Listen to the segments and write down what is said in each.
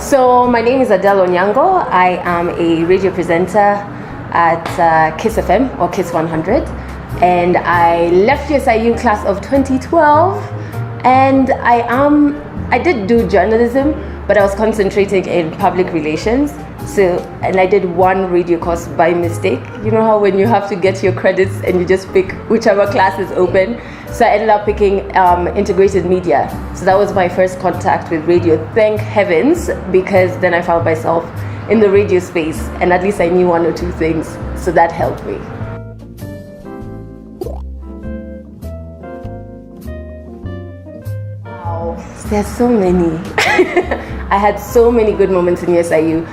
So my name is Adelle Onyango. I am a radio presenter at Kiss FM or Kiss 100, and I left USIU class of 2012. And I did do journalism, but I was concentrating in public relations. And I did one radio course by mistake. You know how when you have to get your credits and you just pick whichever class is open. So I ended up picking integrated media. So that was my first contact with radio. Thank heavens, because then I found myself in the radio space, and at least I knew one or two things. So that helped me. Wow, there's so many. I had so many good moments in USIU.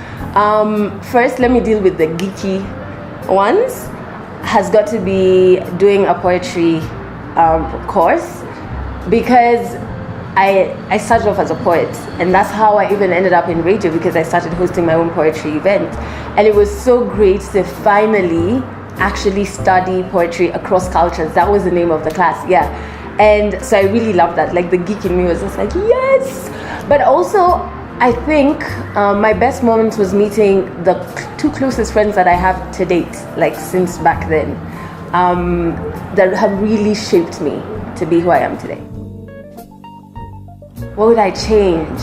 First, let me deal with the geeky ones. Has got to be doing a poetry course, because I started off as a poet, and that's how I even ended up in radio, because I started hosting my own poetry event. And it was so great to finally actually study poetry across cultures. That was the name of the class, yeah. And so I really loved that. Like, the geek in me was just like, yes! But also, I think my best moments was meeting the two closest friends that I have to date, like since back then, that have really shaped me to be who I am today. What would I change?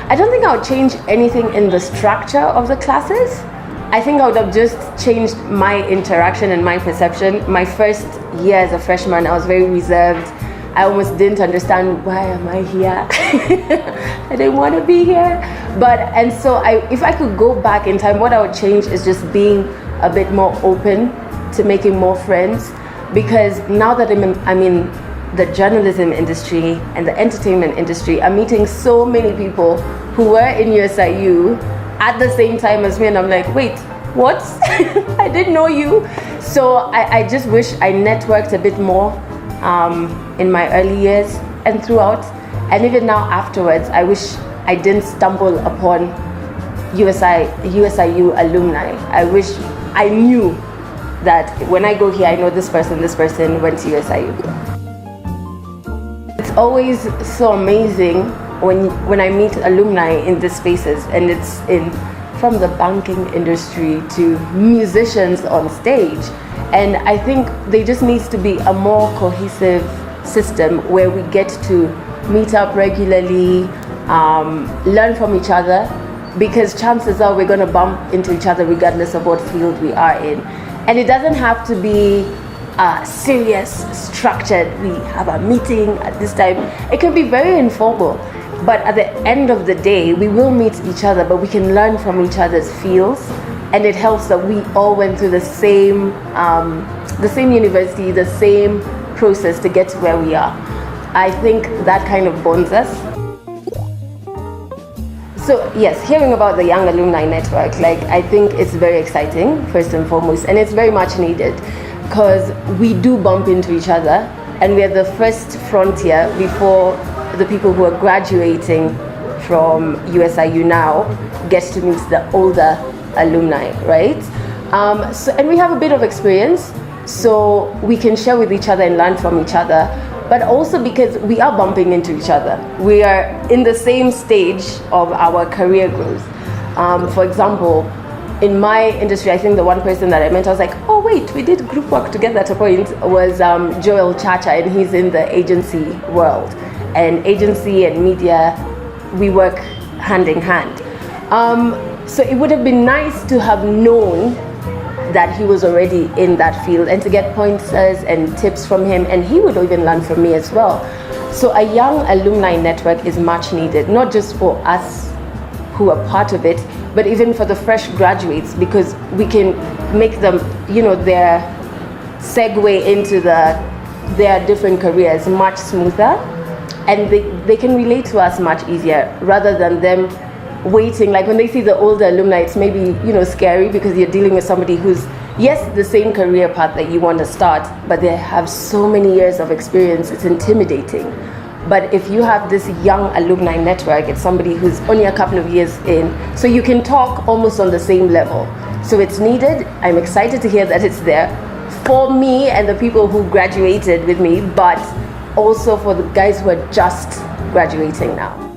I don't think I would change anything in the structure of the classes. I think I would have just changed my interaction and my perception. My first year as a freshman, I was very reserved. I almost didn't understand, why am I here? I didn't want to be here. And so if I could go back in time, what I would change is just being a bit more open to making more friends. Because now that I'm in the journalism industry and the entertainment industry, I'm meeting so many people who were in USIU at the same time as me, and I'm like, wait, what? I didn't know you. So I just wish I networked a bit more in my early years and throughout, and even now afterwards. I wish I didn't stumble upon USIU alumni. I wish I knew that when I go here, I know this person went to USIU. It's always so amazing when I meet alumni in these spaces, and it's from the banking industry to musicians on stage. And I think there just needs to be a more cohesive system where we get to meet up regularly, learn from each other, because chances are we're going to bump into each other regardless of what field we are in. And it doesn't have to be serious, structured. We have a meeting at this time. It can be very informal. But at the end of the day, we will meet each other, but we can learn from each other's fields. And it helps that we all went through the same university, the same process to get to where we are. I think that kind of bonds us. So yes, hearing about the Young Alumni Network, I think it's very exciting, first and foremost, and it's very much needed, because we do bump into each other, and we are the first frontier before the people who are graduating from USIU now get to meet the older alumni, right? And we have a bit of experience, so we can share with each other and learn from each other, but also because we are bumping into each other. We are in the same stage of our career growth. For example, in my industry, I think the one person that I met, I was like, oh wait, we did group work together at a point, was Joel Chacha, and he's in the agency world. And agency and media, we work hand in hand. So it would have been nice to have known that he was already in that field, and to get pointers and tips from him, and he would even learn from me as well. So a Young Alumni Network is much needed, not just for us who are part of it, but even for the fresh graduates, because we can make them, their segue into their different careers much smoother, and they can relate to us much easier, rather than them waiting. Like when they see the older alumni, it's maybe scary, because you're dealing with somebody who's, yes, the same career path that you want to start, but they have so many years of experience. It's intimidating. But if you have this Young Alumni Network, it's somebody who's only a couple of years in, so you can talk almost on the same level. So it's needed. I'm excited to hear that it's there for me and the people who graduated with me, but also for the guys who are just graduating now.